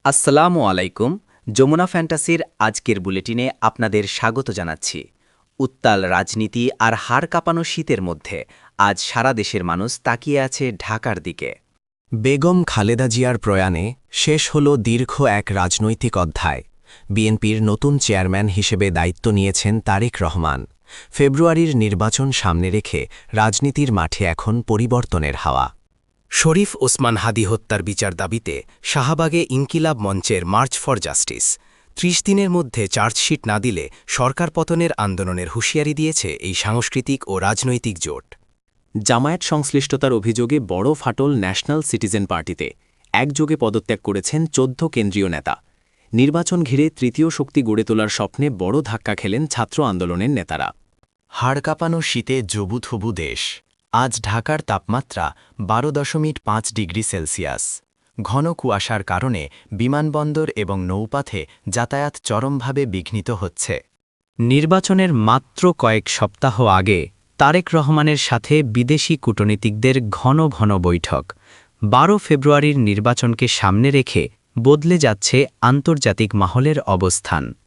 আসসালামু আলাইকুম। যমুনা ফ্যান্টাসির আজকের বুলেটিনে আপনাদের স্বাগত জানাচ্ছি। উত্তাল রাজনীতি আর হাড় কাঁপানো শীতের মধ্যে আজ সারা দেশের মানুষ তাকিয়ে আছে ঢাকার দিকে। বেগম খালেদা জিয়ার প্রয়াণে শেষ হল দীর্ঘ এক রাজনৈতিক অধ্যায়। বিএনপির নতুন চেয়ারম্যান হিসেবে দায়িত্ব নিয়েছেন তারেক রহমান। ফেব্রুয়ারির নির্বাচন সামনে রেখে রাজনীতির মাঠে এখন পরিবর্তনের হাওয়া। শরীফ ওসমান হাদি হত্যার বিচার দাবিতে শাহবাগে ইনকিলাব মঞ্চের মার্চ ফর জাস্টিস। ৩০ দিনের মধ্যে চার্জশিট না দিলে সরকার পতনের আন্দোলনের হুঁশিয়ারি দিয়েছে এই সাংস্কৃতিক ও রাজনৈতিক জোট। জামায়াত সংশ্লিষ্টতার অভিযোগে বড় ফাটল ন্যাশনাল সিটিজেন পার্টিতে। একযোগে পদত্যাগ করেছেন ১৪ কেন্দ্রীয় নেতা। নির্বাচন ঘিরে তৃতীয় শক্তি গড়ে তোলার স্বপ্নে বড় ধাক্কা খেলেন ছাত্র আন্দোলনের নেতারা। হাড় কাঁপানো শীতে জবুথবু দেশ। আজ ঢাকার তাপমাত্রা ১২.৫ ডিগ্রি সেলসিয়াস। ঘন কুয়াশার কারণে বিমানবন্দর এবং নৌপথে যাতায়াত চরমভাবে বিঘ্নিত হচ্ছে। নির্বাচনের মাত্র কয়েক সপ্তাহ আগে তারেক রহমানের সাথে বিদেশি কূটনীতিকদের ঘন ঘন বৈঠক। ১২ ফেব্রুয়ারির নির্বাচনকে সামনে রেখে বদলে যাচ্ছে আন্তর্জাতিক মহলের অবস্থান।